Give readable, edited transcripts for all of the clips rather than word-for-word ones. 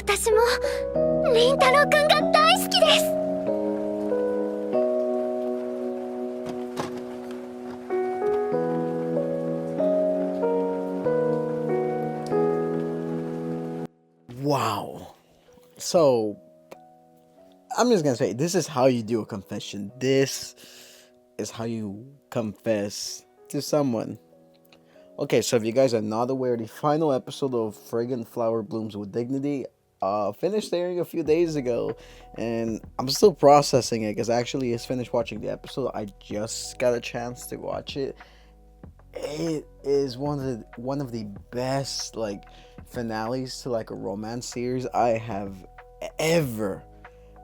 私も凛太郎くんが大好きです。Wow. So, I'm just gonna say, this is how you do a confession. This is how you confess to someone. Okay, so if you guys are not aware, the final episode of Fragrant Flower Blooms with Dignity finished airing a few days ago, and I'm still processing it because I actually just finished watching the episode. I just got a chance to watch it. It is one of the best like finales to like a romance series I have ever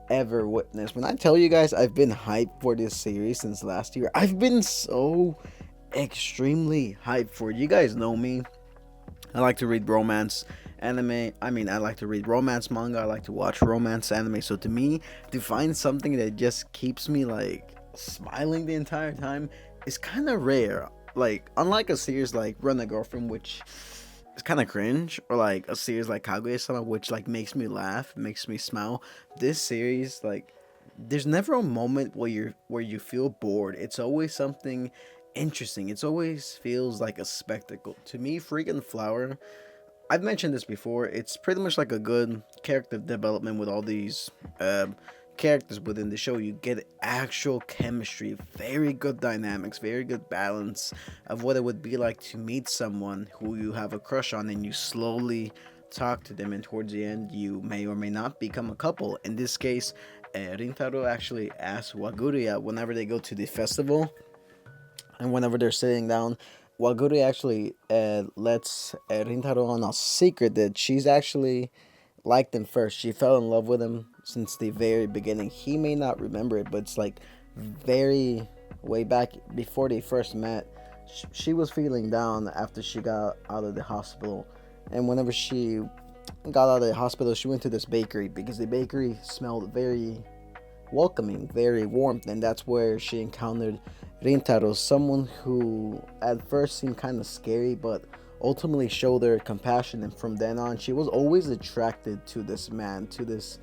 witnessed. When I tell you guys I've been hyped for this series since last year, I've been so extremely hyped for it. You guys know me. I like to read romance anime. I mean, I like to read romance manga. I like to watch romance anime. So to me, to find something that just keeps me like smiling the entire time is kind of rare. Like, unlike a series like Run a Girlfriend, which is kind of cringe, or like a series like Kaguya-sama, which like makes me laugh, makes me smile. This series, like, there's never a moment where you feel bored. It's always something interesting. It's always feels like a spectacle. To me, Freaking Flower, I've mentioned this before. It's pretty much like a good character development with all these characters within the show. You get actual chemistry, very good dynamics, very good balance of what it would be like to meet someone who you have a crush on, and you slowly talk to them, and towards the end, you may or may not become a couple. In this case, Rintaro actually asks Waguri out whenever they go to the festival, and whenever they're sitting down, Waguri actually lets Rintaro on a secret that she's actually liked him first. She fell in love with him since the very beginning. He may not remember it, but it's like very way back before they first met. She was feeling down after she got out of the hospital, and whenever she got out of the hospital, she went to this bakery because the bakery smelled very welcoming, very warm, and that's where she encountered Rintaro, someone who at first seemed kind of scary, but ultimately showed her compassion. And from then on, she was always attracted to this man, to this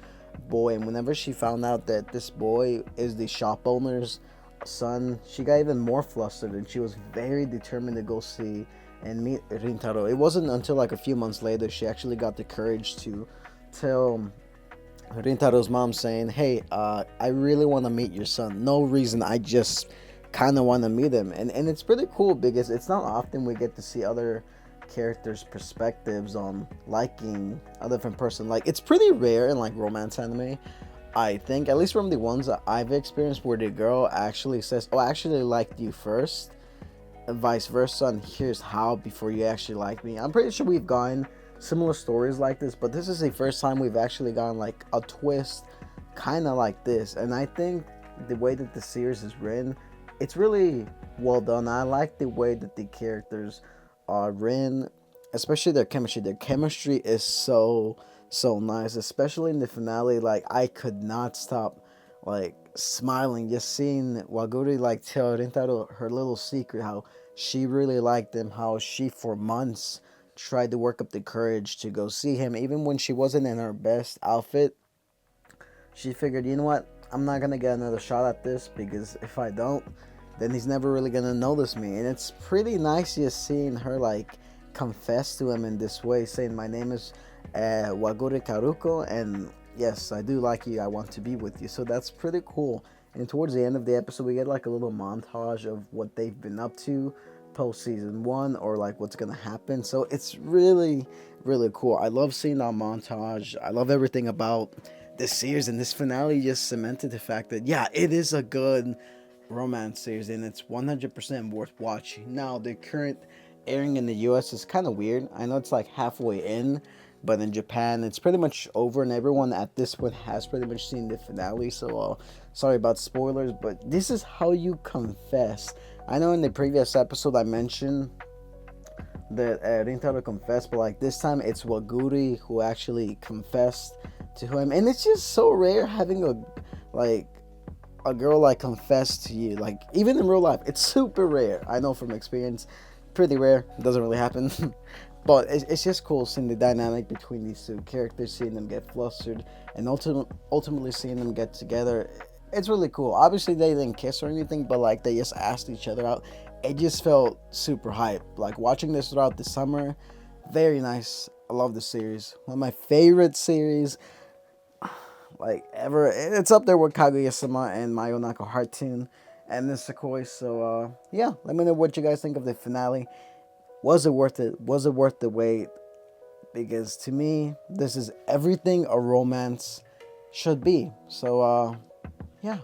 boy. And whenever she found out that this boy is the shop owner's son, she got even more flustered, and she was very determined to go see and meet Rintaro. It wasn't until like a few months later she actually got the courage to tell Rintaro's mom, saying, "Hey, I really want to meet your son. No reason. I just kind of want to meet him." And it's pretty cool because it's not often we get to see other characters' perspectives on liking a different person. Like, it's pretty rare in like romance anime. I think, at least from the ones that I've experienced, where the girl actually says, "Oh, I actually liked you first," and vice versa, and here's how before you actually like me. I'm pretty sure we've gotten similar stories like this, but this is the first time we've actually gotten like a twist kind of like this. And I think the way that the series is written, it's really well done. I like the way that the characters are written, especially their chemistry. Their chemistry is so nice, especially in the finale. Like, I could not stop like smiling just seeing Waguri like tell Rintaro her little secret, how she really liked him, how she for months tried to work up the courage to go see him, even when she wasn't in her best outfit. She figured, you know what, I'm not gonna get another shot at this, because if I don't, then he's never really gonna notice me. And it's pretty nice just seeing her like confess to him in this way, saying, "My name is Waguri Kaoruko, and yes, I do like you. I want to be with you." So that's pretty cool. And towards the end of the episode, we get like a little montage of what they've been up to post season one, or like what's gonna happen. So it's really cool. I love seeing that montage. I love everything about this series, and this finale just cemented the fact that, yeah, it is a good romance series, and it's 100% worth watching. Now, the current airing in the US is kind of weird. I know it's like halfway in, but in Japan it's pretty much over, and everyone at this point has pretty much seen the finale. So sorry about spoilers, but this is how you confess. I know in the previous episode I mentioned that Rintaro confessed, but like this time it's Waguri who actually confessed to him. And it's just so rare having a girl like confess to you, like even in real life. It's super rare. I know from experience, pretty rare. It doesn't really happen. But it's just cool seeing the dynamic between these two characters, seeing them get flustered, and ultimately seeing them get together. It's really cool. Obviously, they didn't kiss or anything, but like they just asked each other out. It just felt super hype. Like watching this throughout the summer, very nice. I love the series. One of my favorite series, like ever. It's up there with Kaguya-sama and Mayonaka Heart-tune and Nisekoi. So yeah, let me know what you guys think of the finale. Was it worth it? Was it worth the wait? Because to me, this is everything a romance should be. So yeah,